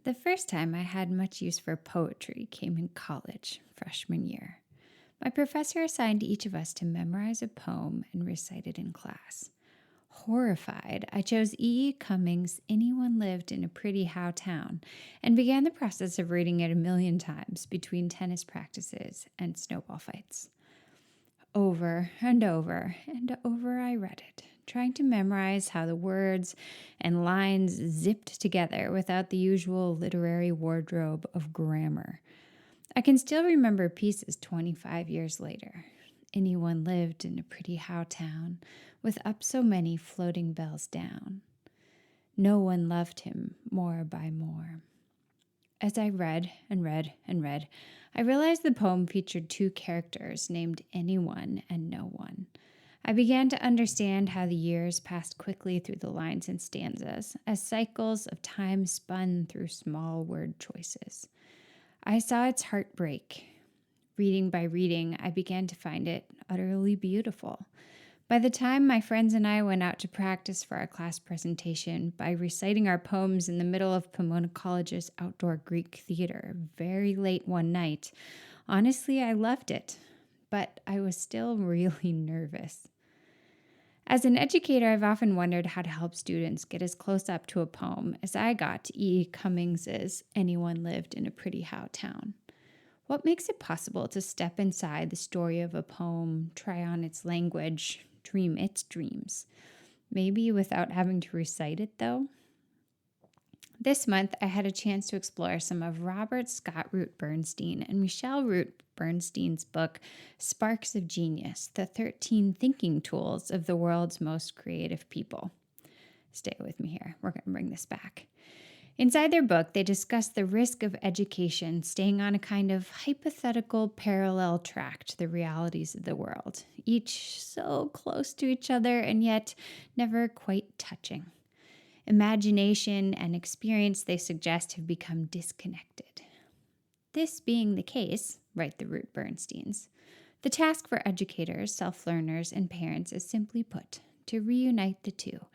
The first time I had much use for poetry came in college, freshman year. My professor assigned each of us to memorize a poem and recite it in class. Horrified, I chose E. Cummings' Anyone Lived in a Pretty How Town and began the process of reading it 1,000,000 times between tennis practices and snowball fights. Over and over and over I read it, trying to memorize how the words and lines zipped together without the usual literary wardrobe of grammar. I can still remember pieces 25 years later. Anyone lived in a pretty how town, with up so many floating bells down. No one loved him more by more. As I read and read and read, I realized the poem featured two characters named Anyone and No One. I began to understand how the years passed quickly through the lines and stanzas, as cycles of time spun through small word choices. I saw its heart break. Reading by reading, I began to find it utterly beautiful. By the time my friends and I went out to practice for our class presentation by reciting our poems in the middle of Pomona College's outdoor Greek theater very late one night, honestly, I loved it, but I was still really nervous. As an educator, I've often wondered how to help students get as close up to a poem as I got to E. Cummings's Anyone Lived in a Pretty How Town. What makes it possible to step inside the story of a poem, try on its language, dream its dreams? Maybe without having to recite it, though? This month, I had a chance to explore some of Robert Scott Root Bernstein and Michelle Root Bernstein's book, Sparks of Genius, the 13 Thinking Tools of the World's Most Creative People. Stay with me here. We're going to bring this back. Inside their book, they discuss the risk of education staying on a kind of hypothetical parallel track to the realities of the world, each so close to each other and yet never quite touching. Imagination and experience, they suggest, have become disconnected. This being the case, write the Root Bernsteins, the task for educators, self-learners, and parents is simply put, to reunite the two.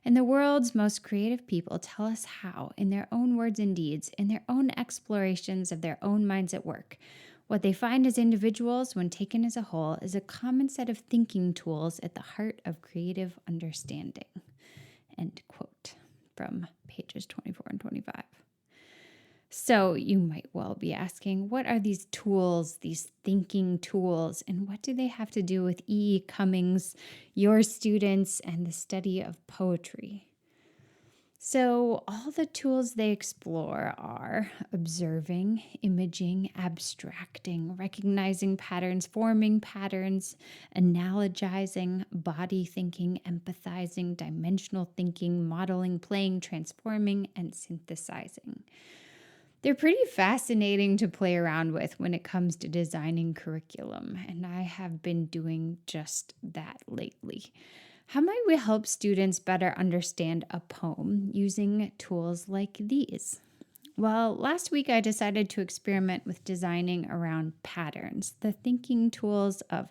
And the world's most creative people tell us how, in their own words and deeds, in their own explorations of their own minds at work. What they find as individuals, when taken as a whole, is a common set of thinking tools at the heart of creative understanding. End quote, from pages 24 and 25. So you might well be asking, what are these tools, these thinking tools, and what do they have to do with E. Cummings, your students, and the study of poetry? So all the tools they explore are observing, imaging, abstracting, recognizing patterns, forming patterns, analogizing, body thinking, empathizing, dimensional thinking, modeling, playing, transforming, and synthesizing. They're pretty fascinating to play around with when it comes to designing curriculum, and I have been doing just that lately. How might we help students better understand a poem using tools like these? Well, last week I decided to experiment with designing around patterns, the thinking tools of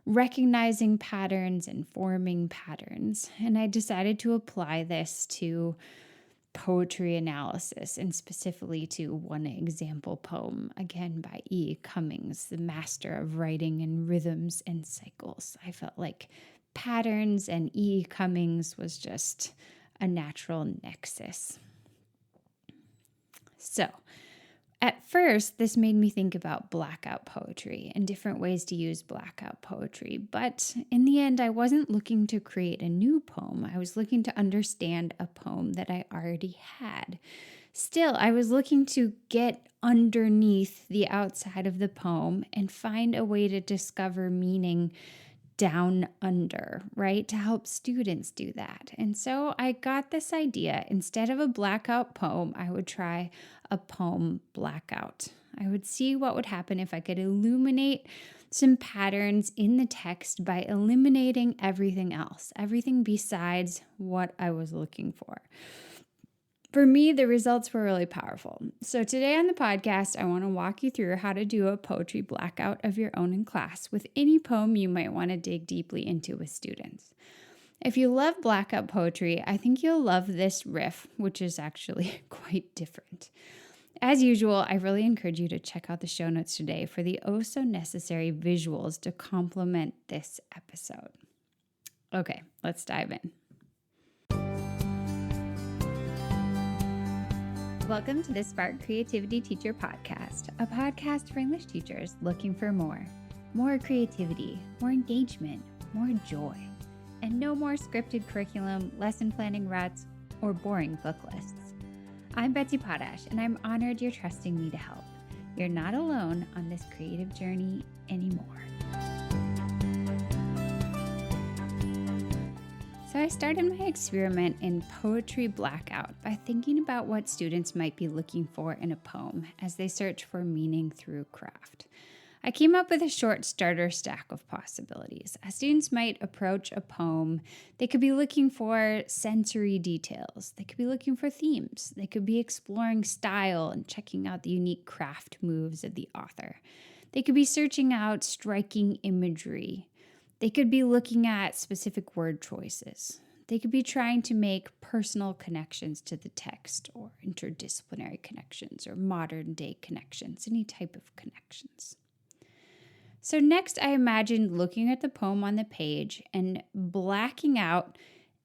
recognizing patterns and forming patterns, and I decided to apply this to poetry analysis, and specifically to one example poem, again by E. Cummings, the master of writing in rhythms and cycles. I felt like patterns and E. Cummings was just a natural nexus. So, at first, this made me think about blackout poetry and different ways to use blackout poetry. But in the end, I wasn't looking to create a new poem. I was looking to understand a poem that I already had. Still, I was looking to get underneath the outside of the poem and find a way to discover meaning down under, right? To help students do that. And so I got this idea. Instead of a blackout poem, I would try a poem blackout. I would see what would happen if I could illuminate some patterns in the text by eliminating everything else, everything besides what I was looking for. For me, the results were really powerful. So today on the podcast, I want to walk you through how to do a poetry blackout of your own in class with any poem you might want to dig deeply into with students. If you love blackout poetry, I think you'll love this riff, which is actually quite different. As usual, I really encourage you to check out the show notes today for the oh so necessary visuals to complement this episode. Okay, let's dive in. Welcome to the Spark Creativity Teacher Podcast, a podcast for English teachers looking for more creativity, more engagement, more joy, and no more scripted curriculum, lesson planning ruts, or boring book lists. I'm Betsy Potash, and I'm honored you're trusting me to help. You're not alone on this creative journey anymore. So I started my experiment in poetry blackout by thinking about what students might be looking for in a poem as they search for meaning through craft. I came up with a short starter stack of possibilities. As students might approach a poem, they could be looking for sensory details. They could be looking for themes. They could be exploring style and checking out the unique craft moves of the author. They could be searching out striking imagery. They could be looking at specific word choices. They could be trying to make personal connections to the text or interdisciplinary connections or modern day connections, any type of connections. So next, I imagined looking at the poem on the page and blacking out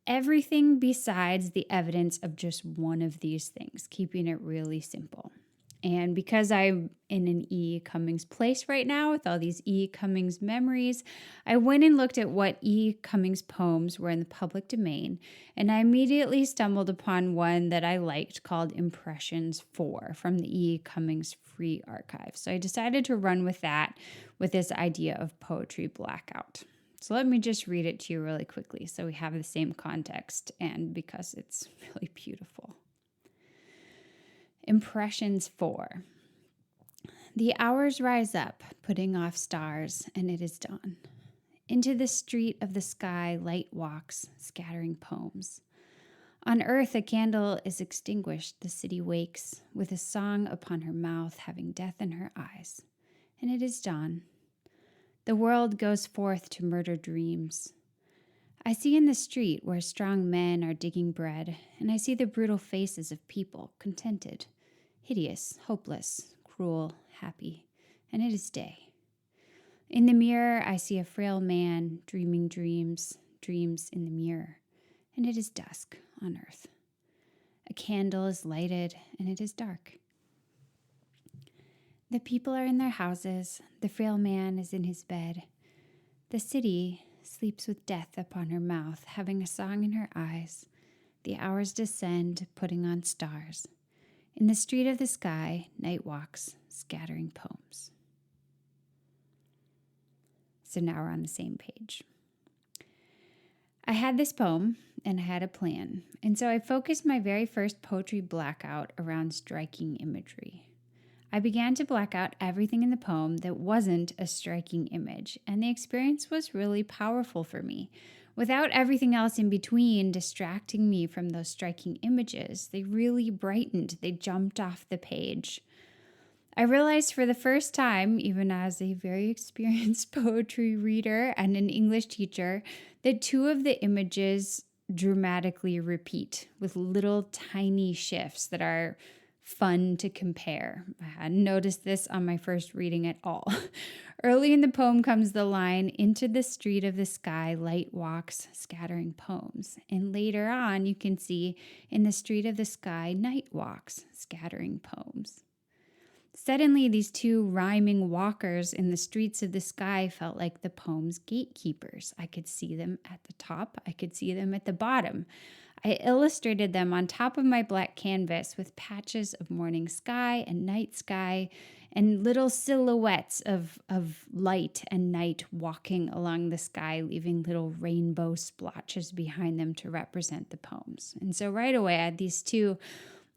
everything besides the evidence of just one of these things, keeping it really simple. And because I'm in an E. Cummings place right now with all these E. Cummings memories, I went and looked at what E. Cummings poems were in the public domain, and I immediately stumbled upon one that I liked called Impressions 4 from the E. Cummings Free Archive. So I decided to run with that with this idea of poetry blackout. So let me just read it to you really quickly so we have the same context and because it's really beautiful. Impressions 4. The hours rise up, putting off stars, and it is dawn. Into the street of the sky light walks, scattering poems. On earth a candle is extinguished, the city wakes, with a song upon her mouth, having death in her eyes. And it is dawn. The world goes forth to murder dreams. I see in the street where strong men are digging bread, and I see the brutal faces of people, contented, hideous, hopeless, cruel, happy, and it is day. In the mirror, I see a frail man dreaming dreams in the mirror, and it is dusk on earth. A candle is lighted, and it is dark. The people are in their houses, the frail man is in his bed. The city sleeps with death upon her mouth, having a song in her eyes. The hours descend, putting on stars. In the street of the sky, night walks, scattering poems. So now we're on the same page. I had this poem and I had a plan. And so I focused my very first poetry blackout around striking imagery. I began to black out everything in the poem that wasn't a striking image, and the experience was really powerful for me. Without everything else in between distracting me from those striking images, they really brightened, they jumped off the page. I realized for the first time, even as a very experienced poetry reader and an English teacher, that two of the images dramatically repeat with little tiny shifts that are fun to compare. I hadn't noticed this on my first reading at all. Early in the poem comes the line, into the street of the sky, light walks, scattering poems. And later on, you can see, in the street of the sky, night walks, scattering poems. Suddenly, these two rhyming walkers in the streets of the sky felt like the poem's gatekeepers. I could see them at the top. I could see them at the bottom. I illustrated them on top of my black canvas with patches of morning sky and night sky and little silhouettes of light and night walking along the sky, leaving little rainbow splotches behind them to represent the poems. And so right away, I had these two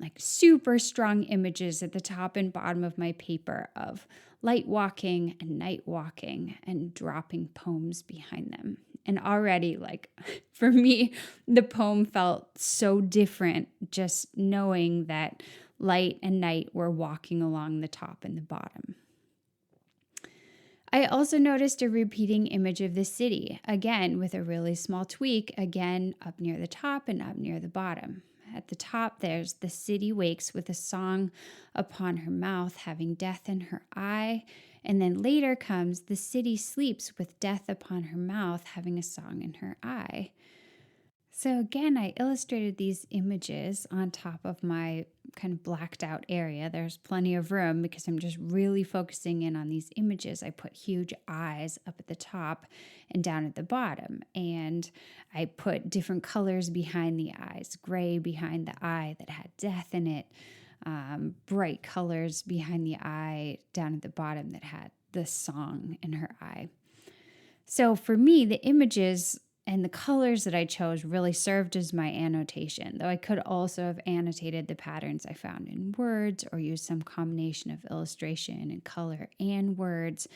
like super strong images at the top and bottom of my paper of light walking and night walking and dropping poems behind them. And already, like, for me, the poem felt so different just knowing that light and night were walking along the top and the bottom. I also noticed a repeating image of the city, again with a really small tweak, again up near the top and up near the bottom. At the top, there's the city wakes with a song upon her mouth, having death in her eye. And then later comes the city sleeps with death upon her mouth, having a song in her eye. So again, I illustrated these images on top of my kind of blacked out area. There's plenty of room because I'm just really focusing in on these images. I put huge eyes up at the top and down at the bottom. And I put different colors behind the eyes, gray behind the eye that had death in it, bright colors behind the eye down at the bottom that had the song in her eye. So for me, the images and the colors that I chose really served as my annotation, though I could also have annotated the patterns I found in words or used some combination of illustration and color and words.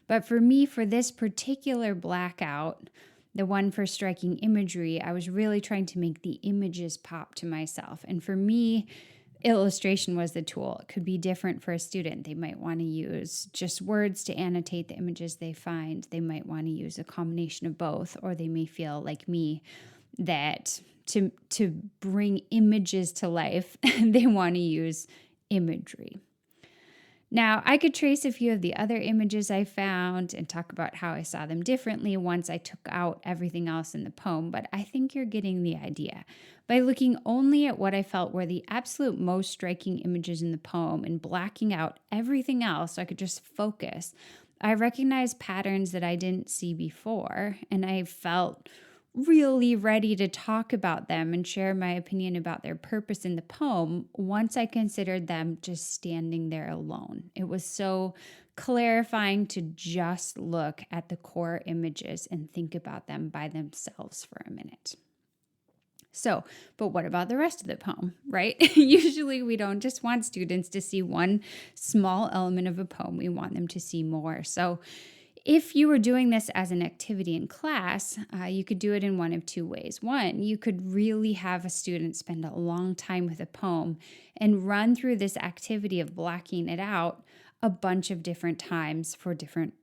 But for me, for this particular blackout, the one for striking imagery, I was really trying to make the images pop to myself. And for me, illustration was the tool. It could be different for a student. They might want to use just words to annotate the images they find. They might want to use a combination of both, or they may feel like me that to bring images to life, they want to use imagery. Now, I could trace a few of the other images I found and talk about how I saw them differently once I took out everything else in the poem, but I think you're getting the idea. By looking only at what I felt were the absolute most striking images in the poem and blacking out everything else so I could just focus, I recognized patterns that I didn't see before, and I felt really ready to talk about them and share my opinion about their purpose in the poem once I considered them just standing there alone. It was so clarifying to just look at the core images and think about them by themselves for a minute. So, but what about the rest of the poem, right? Usually we don't just want students to see one small element of a poem. We want them to see more. So if you were doing this as an activity in class, you could do it in one of two ways. One, you could really have a student spend a long time with a poem and run through this activity of blacking it out a bunch of different times for different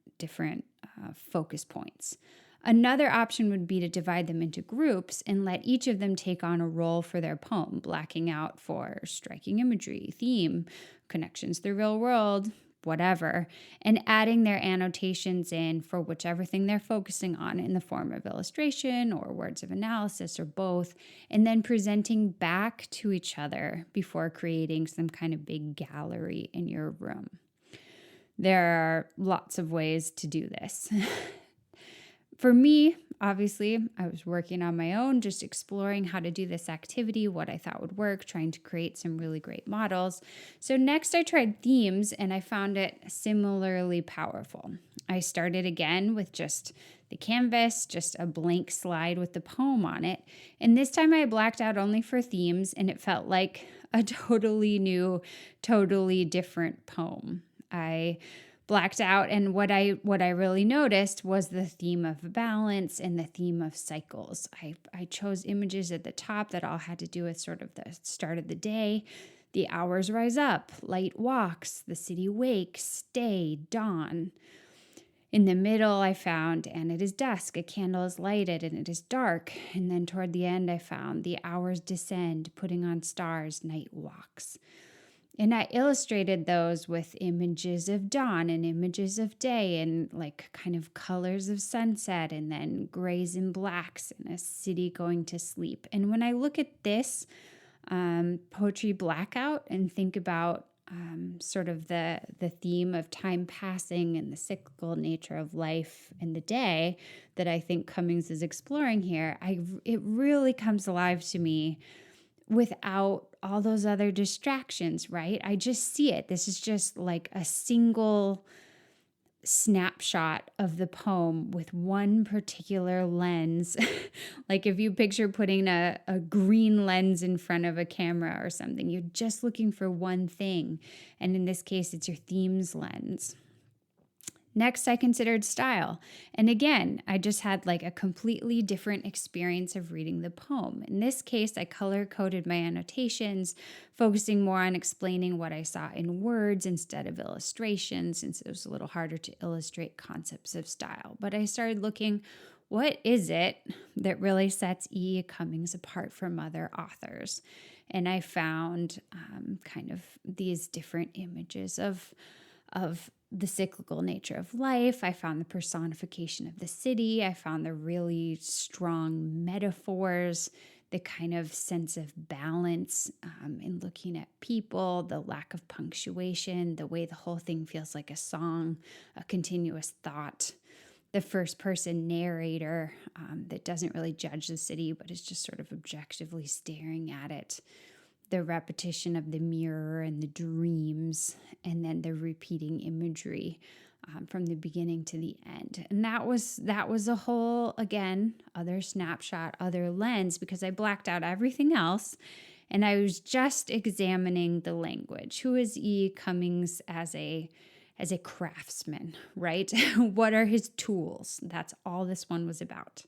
focus points. Another option would be to divide them into groups and let each of them take on a role for their poem, blacking out for striking imagery, theme, connections to the real world, whatever, and adding their annotations in for whichever thing they're focusing on in the form of illustration or words of analysis or both, and then presenting back to each other before creating some kind of big gallery in your room. There are lots of ways to do this. For me, obviously, I was working on my own, just exploring how to do this activity, what I thought would work, trying to create some really great models. So next I tried themes, and I found it similarly powerful. I started again with just the canvas, just a blank slide with the poem on it. And this time I blacked out only for themes, and it felt like a totally new, totally different poem. I blacked out, and what I really noticed was the theme of balance and the theme of cycles. I chose images at the top that all had to do with sort of the start of the day. The hours rise up, light walks, the city wakes, day, dawn. In the middle, I found, and it is dusk, a candle is lighted, and it is dark. And then toward the end, I found the hours descend, putting on stars, night walks. And I illustrated those with images of dawn and images of day and like kind of colors of sunset and then grays and blacks and a city going to sleep. And when I look at this poetry blackout and think about sort of the theme of time passing and the cyclical nature of life and the day that I think Cummings is exploring here, it really comes alive to me without all those other distractions, right? I just see it. This is just like a single snapshot of the poem with one particular lens. Like if you picture putting a green lens in front of a camera or something, you're just looking for one thing. And in this case, it's your themes lens. Next, I considered style. And again, I just had like a completely different experience of reading the poem. In this case, I color coded my annotations, focusing more on explaining what I saw in words instead of illustrations, since it was a little harder to illustrate concepts of style. But I started looking, what is it that really sets E. Cummings apart from other authors? And I found kind of these different images of the cyclical nature of life. I found the personification of the city. I found the really strong metaphors, the kind of sense of balance in looking at people, the lack of punctuation, the way the whole thing feels like a song, a continuous thought, the first person narrator that doesn't really judge the city, but is just sort of objectively staring at it, the repetition of the mirror and the dreams, and then the repeating imagery from the beginning to the end. And that was a whole, again, other snapshot, other lens, because I blacked out everything else and I was just examining the language. Who is E. Cummings as a craftsman, right? What are his tools? That's all this one was about.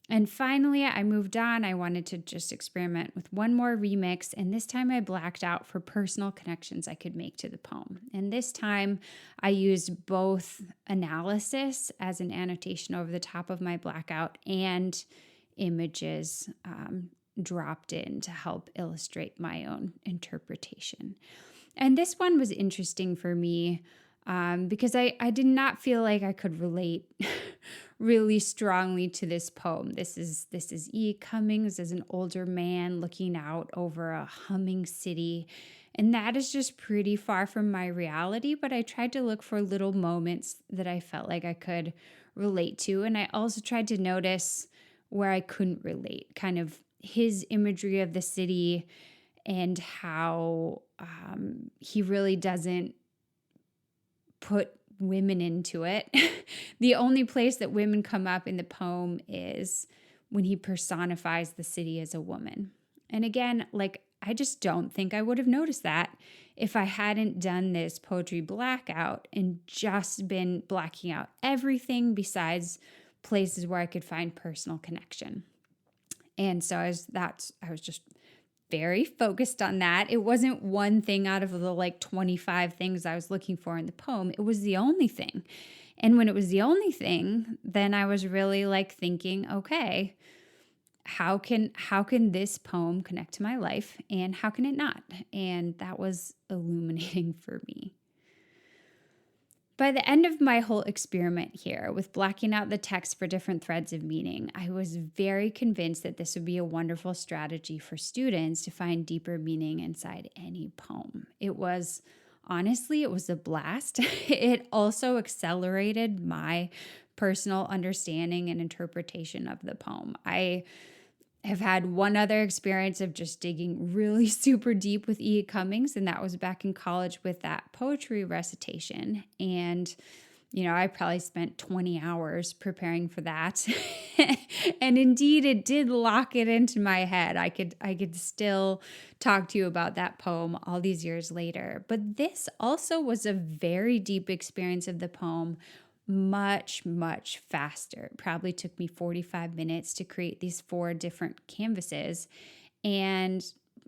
And finally, I moved on. I wanted to just experiment with one more remix, and this time I blacked out for personal connections I could make to the poem. And this time I used both analysis as an annotation over the top of my blackout and images dropped in to help illustrate my own interpretation. And this one was interesting for me because I did not feel like I could relate really strongly to this poem. This is E. Cummings as an older man looking out over a humming city. And that is just pretty far from my reality, but I tried to look for little moments that I felt like I could relate to. And I also tried to notice where I couldn't relate, kind of his imagery of the city and how he really doesn't put women into it. The only place that women come up in the poem is when he personifies the city as a woman. And again, like, I just don't think I would have noticed that if I hadn't done this poetry blackout and just been blacking out everything besides places where I could find personal connection. And so I was just very focused on that. It wasn't one thing out of the like 25 things I was looking for in the poem. It was the only thing. And when it was the only thing, then I was really like thinking, okay, how can this poem connect to my life and how can it not? And that was illuminating for me. By the end of my whole experiment here with blacking out the text for different threads of meaning, I was very convinced that this would be a wonderful strategy for students to find deeper meaning inside any poem. Honestly, it was a blast. It also accelerated my personal understanding and interpretation of the poem. I have had one other experience of just digging really super deep with E. Cummings, and that was back in college with that poetry recitation. And, I probably spent 20 hours preparing for that. And indeed, it did lock it into my head. I could still talk to you about that poem all these years later. But this also was a very deep experience of the poem, much, much faster. It probably took me 45 minutes to create these 4 different canvases. And,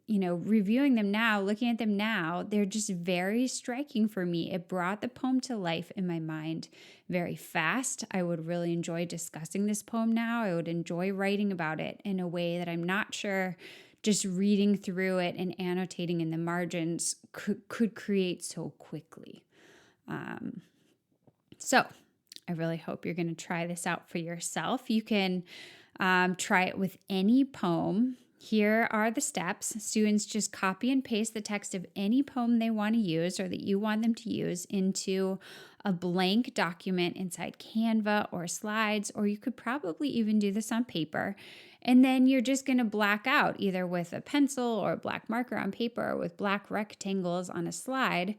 reviewing them now, looking at them now, they're just very striking for me. It brought the poem to life in my mind very fast. I would really enjoy discussing this poem now. I would enjoy writing about it in a way that I'm not sure just reading through it and annotating in the margins could create so quickly. So I really hope you're going to try this out for yourself. You can try it with any poem. Here are the steps. Students just copy and paste the text of any poem they want to use or that you want them to use into a blank document inside Canva or slides, or you could probably even do this on paper. And then you're just going to black out either with a pencil or a black marker on paper or with black rectangles on a slide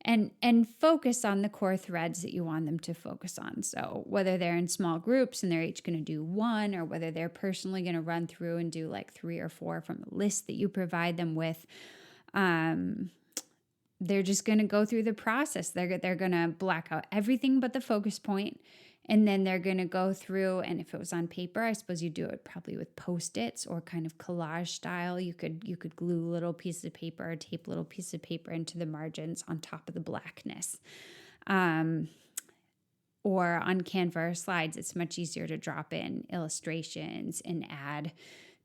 and focus on the core threads that you want them to focus on. So whether they're in small groups and they're each going to do one, or whether they're personally going to run through and do like 3 or 4 from a list that you provide them with, they're just going to go through the process. They're going to black out everything but the focus point, and then they're going to go through, and if it was on paper, I suppose you do it probably with Post-its or kind of collage style. You could glue little pieces of paper or tape little pieces of paper into the margins on top of the blackness. Or on Canva or slides, it's much easier to drop in illustrations and add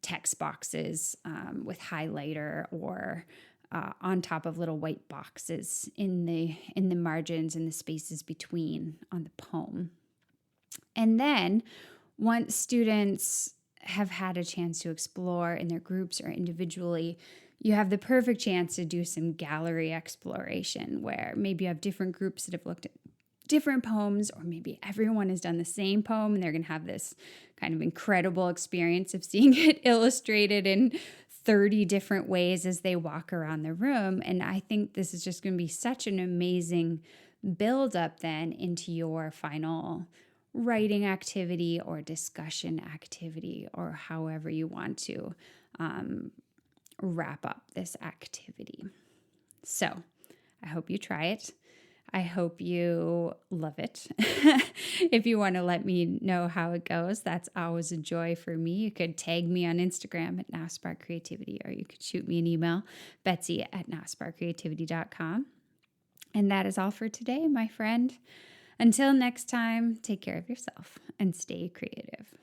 text boxes with highlighter, or on top of little white boxes in the margins and the spaces between on the poem. And then once students have had a chance to explore in their groups or individually, you have the perfect chance to do some gallery exploration, where maybe you have different groups that have looked at different poems, or maybe everyone has done the same poem and they're going to have this kind of incredible experience of seeing it illustrated in 30 different ways as they walk around the room. And I think this is just going to be such an amazing build up then into your final writing activity or discussion activity, or however you want to wrap up this activity. So I hope you try it. I hope you love it. If you want to let me know how it goes, that's always a joy for me. You could tag me on Instagram at NowSparkCreativity, or you could shoot me an email, Betsy at NowSparkCreativity.com. And that is all for today, my friend. Until next time, take care of yourself and stay creative.